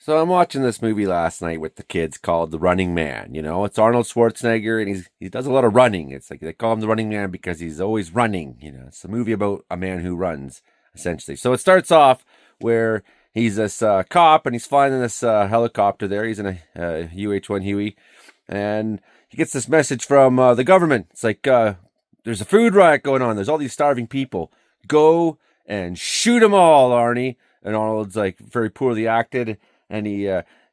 So I'm watching this movie last night with the kids called The Running Man. It's Arnold Schwarzenegger, and he does a lot of running. It's like they call him the Running Man because he's always running. It's a movie about a man who runs, essentially. So it starts off where he's this cop, and he's flying in this helicopter. There, he's in a UH-1 Huey, and he gets this message from the government. It's like there's a food riot going on. There's all these starving people. Go and shoot them all, Arnie. And Arnold's like very poorly acted. And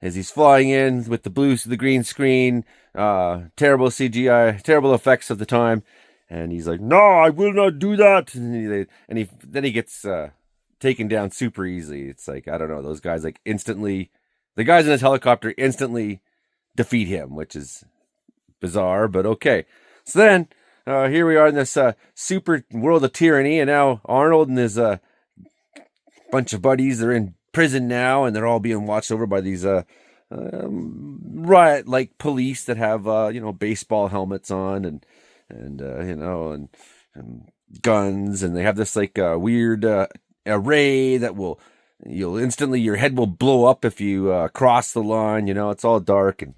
as he's flying in with the green screen, terrible CGI, terrible effects of the time, and he's like, "No, I will not do that." Then he gets taken down super easily. It's like, I don't know, those guys like instantly, the guys in his helicopter instantly defeat him, which is bizarre, but okay. So then here we are in this super world of tyranny, and now Arnold and his bunch of buddies, they're in prison now, and they're all being watched over by these riot-like police that have baseball helmets on and guns, and they have this like weird array that you'll instantly, your head will blow up if you cross the line. It's all dark and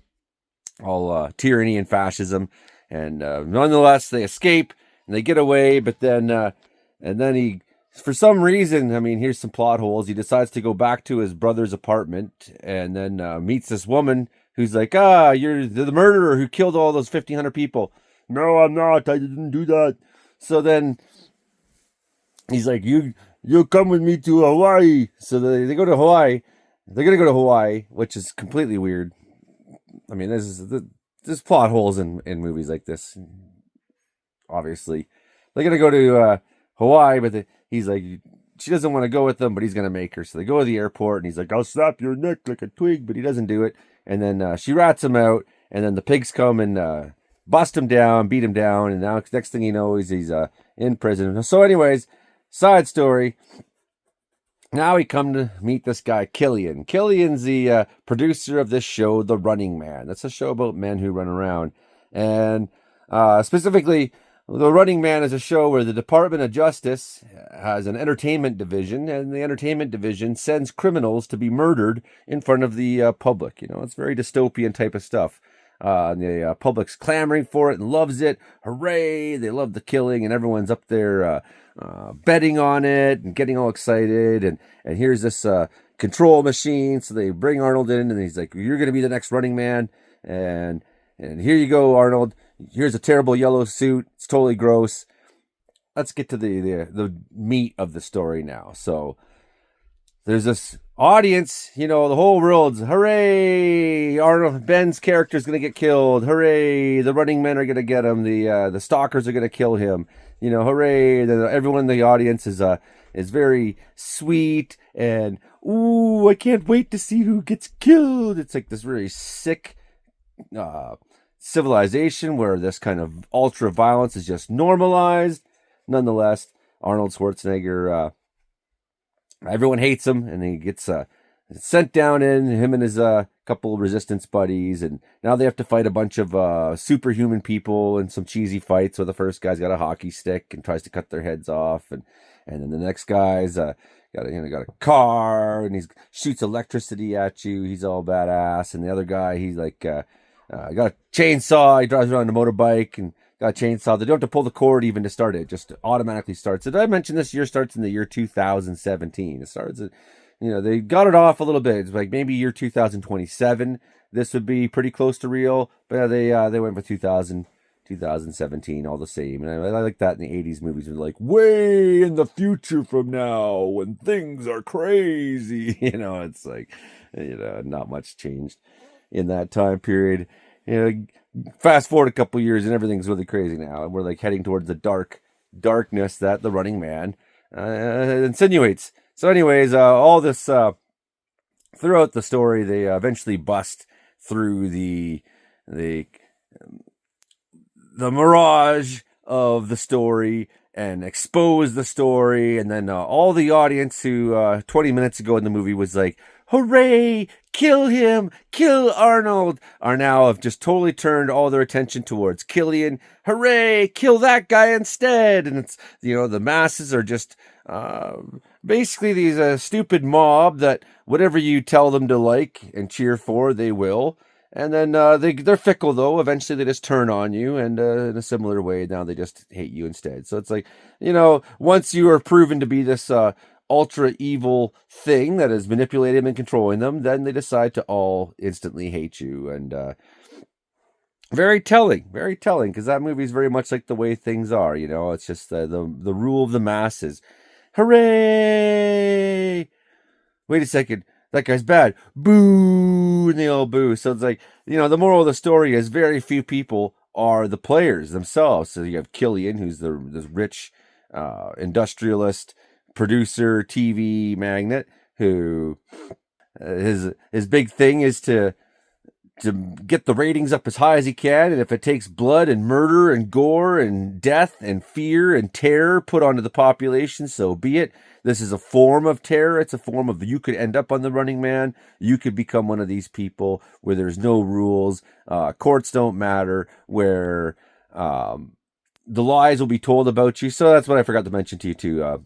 all tyranny and fascism, and nonetheless they escape and they get away, but then he, for some reason, I mean, here's some plot holes. He decides to go back to his brother's apartment and then meets this woman who's like, you're the murderer who killed all those 1,500 people. No, I'm not. I didn't do that. So then he's like, you come with me to Hawaii. So they go to Hawaii. They're going to go to Hawaii, which is completely weird. I mean, there's plot holes in movies like this, obviously. They're going to go to Hawaii, but he's like, she doesn't want to go with them, but he's going to make her. So they go to the airport, and he's like, I'll snap your neck like a twig, but he doesn't do it. And then she rats him out, and then the pigs come and bust him down, beat him down, and now next thing you know, he's in prison. So anyways, side story. Now we come to meet this guy, Killian. Killian's the producer of this show, The Running Man. That's a show about men who run around. And specifically, The Running Man is a show where the Department of Justice has an entertainment division, and the entertainment division sends criminals to be murdered in front of the public. It's very dystopian type of stuff. And the public's clamoring for it and loves it. Hooray! They love the killing, and everyone's up there betting on it and getting all excited. And here's this control machine. So they bring Arnold in, and he's like, "You're going to be the next Running Man." And here you go, Arnold. Here's a terrible yellow suit. It's totally gross. Let's get to the meat of the story now. So there's this audience, the whole world's, hooray! Arnold, Ben's character is going to get killed. Hooray! The running men are going to get him. The stalkers are going to kill him. Hooray! Everyone in the audience is very sweet and, ooh, I can't wait to see who gets killed. It's like this really sick civilization where this kind of ultra violence is just normalized. Nonetheless, Arnold Schwarzenegger, everyone hates him, and he gets sent down him and his couple resistance buddies, and now they have to fight a bunch of superhuman people in some cheesy fights. So the first guy's got a hockey stick and tries to cut their heads off, and then the next guy's got a car, and he shoots electricity at you. He's all badass, and the other guy, he's like got a chainsaw. He drives around a motorbike and got a chainsaw. They don't have to pull the cord even to start it. It just automatically starts. Did I mention this year starts in the year 2017? It starts at, they got it off a little bit. It's like maybe year 2027. This would be pretty close to real, but they went for 2017 all the same. And I like that in the 80s movies. They're like, way in the future from now when things are crazy. It's like, not much changed in that time period. Fast forward a couple years and everything's really crazy now. We're like heading towards the darkness that the Running Man insinuates. So anyways, all this throughout the story, they eventually bust through the mirage of the story and expose the story. And then all the audience who 20 minutes ago in the movie was like, hooray, kill him, kill Arnold, are now have just totally turned all their attention towards Killian. Hooray, kill that guy instead. And it's, the masses are just basically these stupid mob that whatever you tell them to like and cheer for, they will. And then they're fickle, though. Eventually, they just turn on you, and in a similar way, now they just hate you instead. So it's like, once you are proven to be this ultra evil thing that is manipulating them and controlling them, then they decide to all instantly hate you. And very telling, because that movie is very much like the way things are. It's just the rule of the masses. Hooray! Wait a second, that guy's bad. Boo! And they all boo. So it's like, the moral of the story is very few people are the players themselves. So you have Killian, who's this rich industrialist, producer, TV magnate, who his big thing is to get the ratings up as high as he can, and if it takes blood and murder and gore and death and fear and terror put onto the population, so be it. This is a form of terror. It's a form of, you could end up on the Running Man. You could become one of these people where there's no rules. Courts don't matter, where the lies will be told about you. So that's what I forgot to mention to you too.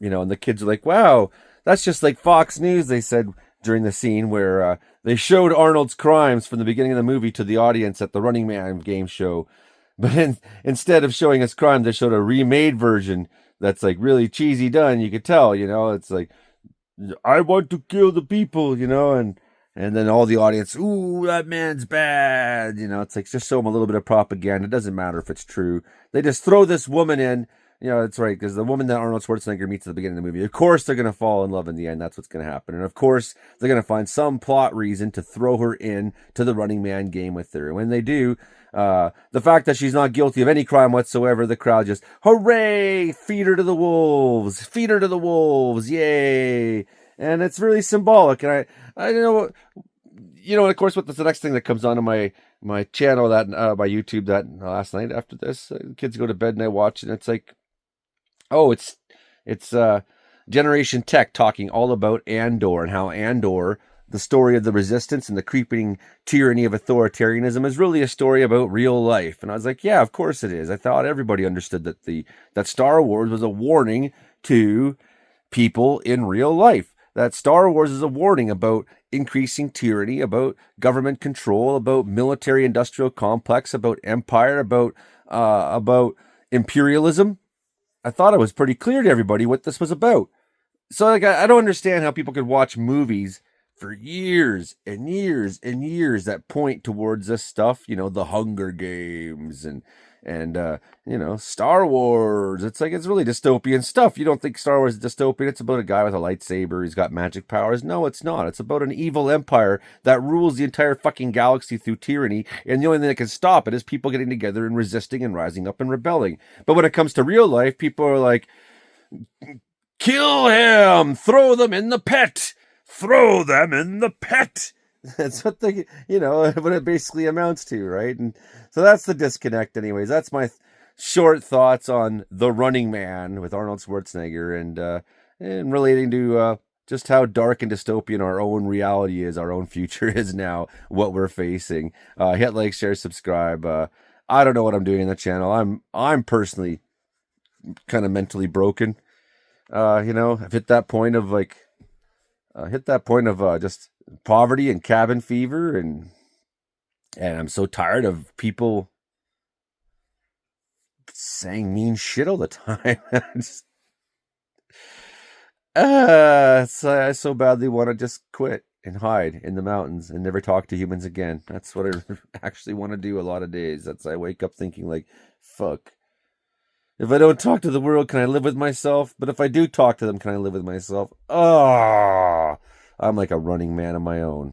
And the kids are like, wow, that's just like Fox News, they said during the scene where they showed Arnold's crimes from the beginning of the movie to the audience at the Running Man game show. But instead of showing his crime, they showed a remade version that's like really cheesy done. You could tell, it's like, I want to kill the people, and then all the audience, ooh, that man's bad. It's like, just show them a little bit of propaganda. It doesn't matter if it's true. They just throw this woman in. That's right, because the woman that Arnold Schwarzenegger meets at the beginning of the movie, of course they're going to fall in love in the end. That's what's going to happen. And of course, they're going to find some plot reason to throw her in to the Running Man game with her. And when they do, the fact that she's not guilty of any crime whatsoever, the crowd just, hooray, feed her to the wolves, yay. And it's really symbolic. And I know, of course, what's the next thing that comes onto my channel, that my YouTube, that last night after this, kids go to bed and I watch, and it's like, oh, it's Generation Tech talking all about Andor, and how Andor, the story of the resistance and the creeping tyranny of authoritarianism, is really a story about real life. And I was like, yeah, of course it is. I thought everybody understood that Star Wars was a warning to people in real life. That Star Wars is a warning about increasing tyranny, about government control, about military industrial complex, about empire, about imperialism. I thought it was pretty clear to everybody what this was about. So like, I don't understand how people could watch movies for years and years and years that point towards this stuff, the Hunger Games and Star Wars. It's like, it's really dystopian stuff. You don't think Star Wars is dystopian? It's about a guy with a lightsaber. He's got magic powers. No, it's not. It's about an evil empire that rules the entire fucking galaxy through tyranny. And the only thing that can stop it is people getting together and resisting and rising up and rebelling. But when it comes to real life, people are like, kill him, throw them in the pit. That's what what it basically amounts to, right? And so that's the disconnect anyways. That's my short thoughts on The Running Man with Arnold Schwarzenegger, and relating to just how dark and dystopian our own reality is, our own future is now, what we're facing. Hit like, share, subscribe. I don't know what I'm doing in the channel. I'm personally kind of mentally broken. I've hit that point of just poverty and cabin fever, and I'm so tired of people saying mean shit all the time. I so badly want to just quit and hide in the mountains and never talk to humans again. That's what I actually want to do a lot of days. I wake up thinking like, fuck. If I don't talk to the world, can I live with myself? But if I do talk to them, can I live with myself? Oh, I'm like a running man of my own.